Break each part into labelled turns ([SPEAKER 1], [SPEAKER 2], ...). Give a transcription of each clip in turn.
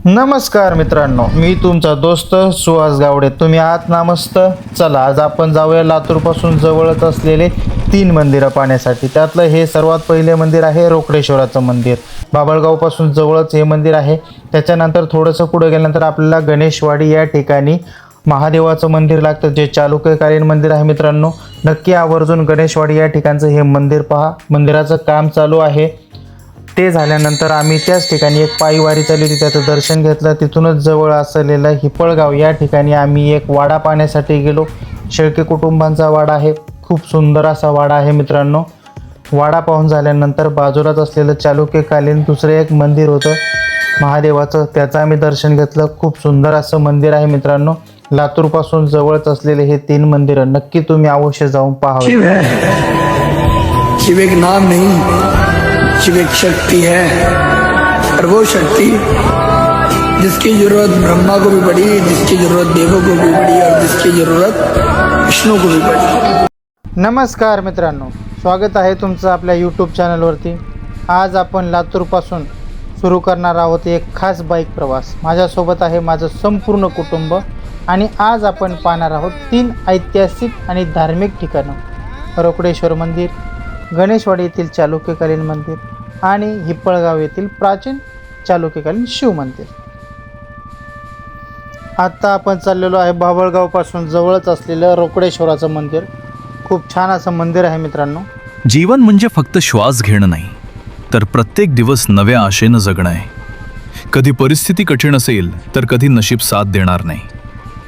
[SPEAKER 1] नमस्कार मित्रांनो, मी तुमचा दोस्त सुहास गावडे. तुम्ही आहात ना मस्त. चला आज आपण जाऊया लातूरपासून जवळच असलेले 3 मंदिरं पाहण्यासाठी. त्यातलं हे सर्वात पहिले मंदिर आहे रोकडेश्वराचं मंदिर. बाभळगावपासून जवळच हे मंदिर आहे. त्याच्यानंतर थोडंसं पुढे गेल्यानंतर आपल्याला गणेशवाडी या ठिकाणी महादेवाचं मंदिर लागतं, जे चालुक्यकालीन मंदिर आहे. मित्रांनो, नक्की आवर्जून गणेशवाडी या ठिकाणचं हे मंदिर पहा. मंदिराचं काम चालू आहे. ते झाल्यानंतर आम्ही त्याच ठिकाणी एक पायी वारी चालली होती, त्याचं दर्शन घेतलं. तिथूनच जवळ असलेलं हिपळगाव या ठिकाणी आम्ही एक वाडा पाहण्यासाठी गेलो. शेळके कुटुंबांचा वाडा आहे. खूप सुंदर असा वाडा आहे मित्रांनो. वाडा पाहून झाल्यानंतर बाजूलाच असलेलं चालुक्यकालीन दुसरं एक मंदिर होतं महादेवाचं, त्याचं आम्ही दर्शन घेतलं. खूप सुंदर असं मंदिर आहे मित्रांनो. लातूरपासून जवळच असलेले हे 3 मंदिरं नक्की तुम्ही अवश्य जाऊन पाहावे.
[SPEAKER 2] शिव है, शिव एक नाम नहीं, शिव एक शक्ति है। और वो शक्ति जिसकी जरूरत ब्रह्मा को भी पड़ी, जिसकी जरूरत देवों को भी पड़ी और जिसकी जरूरत विष्णु को भी पड़ी।
[SPEAKER 1] नमस्कार मित्रांनो, स्वागत आहे तुमचं आपल्या यूट्यूब चॅनलवरती. आज आपण लातूरपासून सुरू करणार आहोत एक खास बाईक प्रवास. माझ्यासोबत आहे माझं संपूर्ण कुटुंब आणि आज आपण पाहणार आहोत 3 ऐतिहासिक आणि धार्मिक ठिकाणं: रोकडेश्वर मंदिर, गणेशवाडी येथील चालुक्यकालीन मंदिर आणि हिपळगाव येथील प्राचीन चालुक्यकालीन शिव मंदिर. आत्ता आपण चाललेलो आहे बाभळगावपासून जवळच असलेलं रोकडेश्वराचं मंदिर. खूप छान असं मंदिर आहे मित्रांनो.
[SPEAKER 3] जीवन म्हणजे फक्त श्वास घेणं नाही, तर प्रत्येक दिवस नव्या आशेनं जगणं आहे. कधी परिस्थिती कठीण असेल तर कधी नशीब साथ देणार नाही,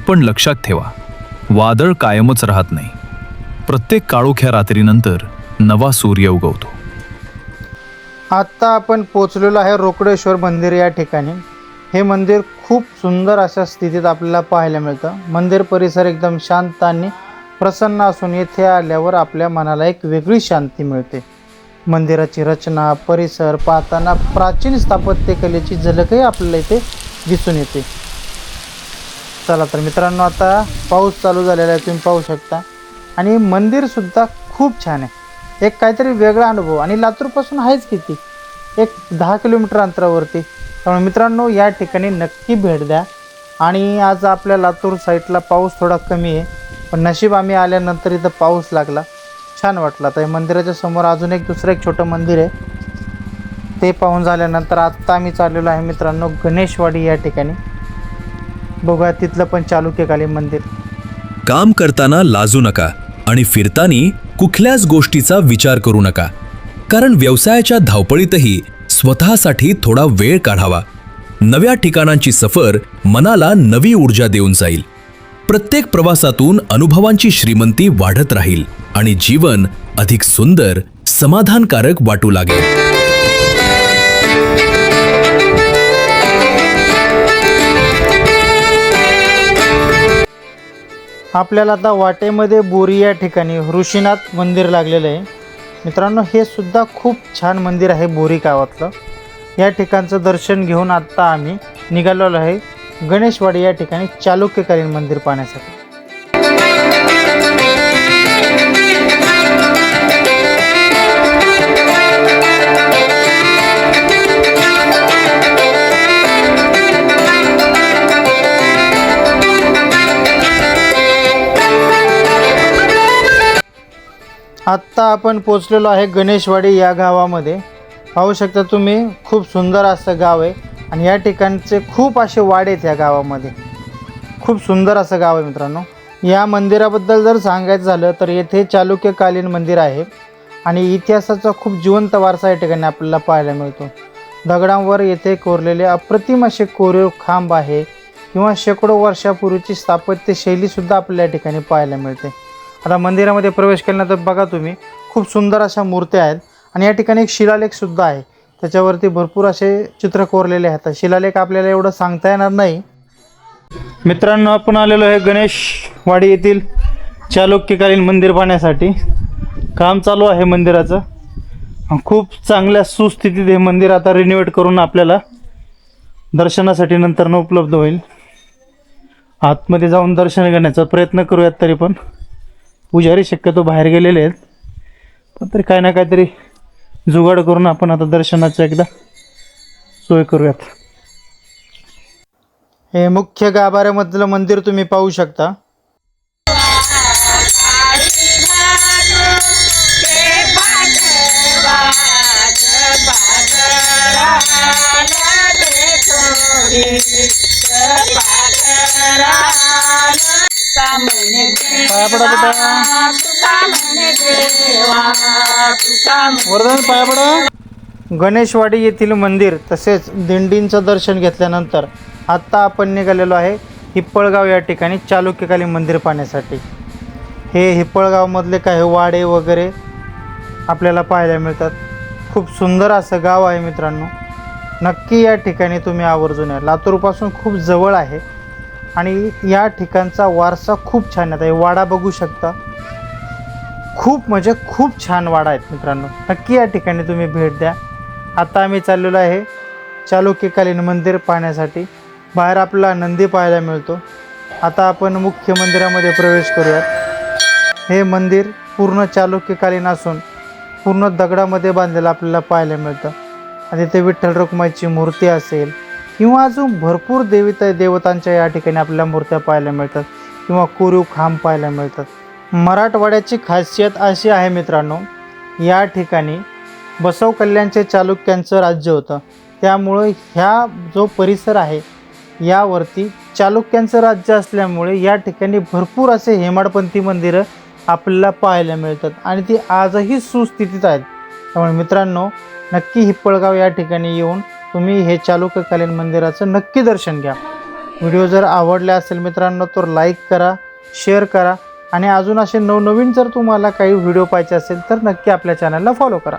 [SPEAKER 3] पण लक्षात ठेवा, वादळ कायमच राहत नाही. प्रत्येक काळोख्या रात्रीनंतर नवा सूर्य उगवतो.
[SPEAKER 1] आत्ता आपण पोचलेलो आहे रोकडेश्वर मंदिर या ठिकाणी. हे मंदिर खूप सुंदर अशा स्थितीत आपल्याला पाहायला मिळतं. मंदिर परिसर एकदम शांत आणि प्रसन्न असून येथे आल्यावर आपल्या मनाला एक वेगळी शांती मिळते. मंदिराची रचना, परिसर पाहताना प्राचीन स्थापत्यकलेची झलकही आपल्याला इथे दिसून येते. चला तर मित्रांनो, आता पाऊस चालू झालेला आहे, तुम्ही पाहू शकता. आणि मंदिरसुद्धा खूप छान आहे. एक काहीतरी वेगळा अनुभव. आणि लातूरपासून आहेच किती, एक 10 किलोमीटर अंतरावरती. त्यामुळे मित्रांनो, या ठिकाणी नक्की भेट द्या. आणि आज आपल्या लातूर साईडला पाऊस थोडा कमी आहे, पण नशीब आम्ही आल्यानंतर इथं पाऊस लागला, छान वाटलं. तर मंदिराच्या समोर अजून दुसरं एक छोटं मंदिर आहे. ते पाहून झाल्यानंतर आत्ता आम्ही चाललेलो आहे मित्रांनो गणेशवाडी या ठिकाणी. बघूया तिथलं पण चालुक्यकालीन मंदिर.
[SPEAKER 4] काम करताना लाजू नका आणि फिरतानी कुठल्याच गोष्टीचा विचार करू नका, कारण व्यवसायाच्या धावपळीतही स्वतःसाठी थोडा वेळ काढावा. नव्या ठिकाणांची सफर मनाला नवी ऊर्जा देऊन जाईल. प्रत्येक प्रवासातून अनुभवांची श्रीमंती वाढत राहील आणि जीवन अधिक सुंदर, समाधानकारक वाटू लागेल.
[SPEAKER 1] आपल्याला आता वाटेमध्ये बोरी या ठिकाणी ऋषीनाथ मंदिर लागलेलं आहे मित्रांनो. हे सुद्धा खूप छान मंदिर आहे बोरी गावातलं. या ठिकाणचं दर्शन घेऊन आत्ता आम्ही निघालेलो आहे गणेशवाडी या ठिकाणी चालुक्यकालीन मंदिर पाहण्यासाठी. आत्ता आपण पोचलेलो आहे गणेशवाडी या गावामध्ये. पाहू शकता तुम्ही, खूप सुंदर असं गाव आहे. आणि या ठिकाणचे खूप असे वाडे आहेत या गावामध्ये. खूप सुंदर असं गाव आहे मित्रांनो. या मंदिराबद्दल जर सांगायचं झालं तर येथे चालुक्यकालीन मंदिर आहे आणि इतिहासाचा खूप जिवंत वारसा या ठिकाणी आपल्याला पाहायला मिळतो. दगडांवर येथे कोरलेले अप्रतिम असे कोरीव खांब आहे किंवा शेकडो वर्षापूर्वीची स्थापत्यशैलीसुद्धा आपल्याला या ठिकाणी पाहायला मिळते. आता मंदिरामध्ये प्रवेश केल्यानंतर बघा तुम्ही, खूप सुंदर अशा मूर्त्या आहेत. आणि या ठिकाणी एक शिलालेखसुद्धा आहे, त्याच्यावरती भरपूर असे चित्र कोरलेले आहेत. शिलालेख आपल्याला एवढं सांगता येणार नाही. मित्रांनो, आपण आलेलो आहे गणेशवाडी येथील चालुक्यकालीन मंदिर पाहण्यासाठी. काम चालू आहे मंदिराचं. खूप चांगल्या सुस्थितीत हे मंदिर आता रिनोव्हेट करून आपल्याला दर्शनासाठी नंतरनं उपलब्ध होईल. आतमध्ये जाऊन दर्शन घेण्याचा प्रयत्न करूयात. तरी पण पुजारी शक्यतो बाहेर गेलेले आहेत, पण तरी काय ना काहीतरी जुगाड करून आपण आता दर्शनाचं एकदा सोय करूयात. हे मुख्य गाभाऱ्यामधलं मंदिर तुम्ही पाहू शकता. पाया पडा बेटा. वरदान पाया पडा. गणेशवाडी येथील मंदिर तसेच दिंडींचं दर्शन घेतल्यानंतर आत्ता आपण निघालेलो आहे हिप्पळगाव या ठिकाणी चालुक्यकालीन मंदिर पाहण्यासाठी. हे हिप्पळगावमधले काही वाडे वगैरे आपल्याला पाहायला मिळतात. खूप सुंदर असं गाव आहे मित्रांनो. नक्की या ठिकाणी तुम्ही आवर्जून या. लातूरपासून खूप जवळ आहे आणि या ठिकाणचा वारसा खूप छान आहे. वाडा बघू शकता. खूप म्हणजे खूप छान वाडा आहेत मित्रांनो. नक्की या ठिकाणी तुम्ही भेट द्या. आता आम्ही चाललेलो आहे चालुक्यकालीन मंदिर पाहण्यासाठी. बाहेर आपला नंदी पाहायला मिळतो. आता आपण मुख्य मंदिरामध्ये प्रवेश करूयात. हे मंदिर पूर्ण चालुक्यकालीन असून पूर्ण दगडामध्ये बांधलेलं आपल्याला पाहायला मिळतं. आणि तिथे विठ्ठल रखुमाईची मूर्ती असेल किंवा अजून भरपूर देवतांच्या या ठिकाणी आपल्याला मूर्त्या पाहायला मिळतात किंवा कोरीव खांब पाहायला मिळतात. मराठवाड्याची खासियत अशी आहे मित्रांनो, या ठिकाणी बसव कल्याणचे चालुक्यांचं राज्य होतं. त्यामुळं ह्या जो परिसर आहे यावरती चालुक्यांचं राज्य असल्यामुळे या ठिकाणी भरपूर असे हेमाडपंथी मंदिरं आपल्याला पाहायला मिळतात आणि ती आजही सुस्थितीत आहेत. त्यामुळे मित्रांनो नक्की हिप्पळगाव या ठिकाणी येऊन तुम्ही हे चालुक्यकालीन मंदिराचं नक्की दर्शन घ्या. व्हिडिओ जर आवडला असेल मित्रांनो तर लाईक करा, शेअर करा आणि अजून असे नवनवीन जर तुम्हाला काही व्हिडिओ पाहायचे असेल तर नक्की आपल्या चॅनलला फॉलो करा.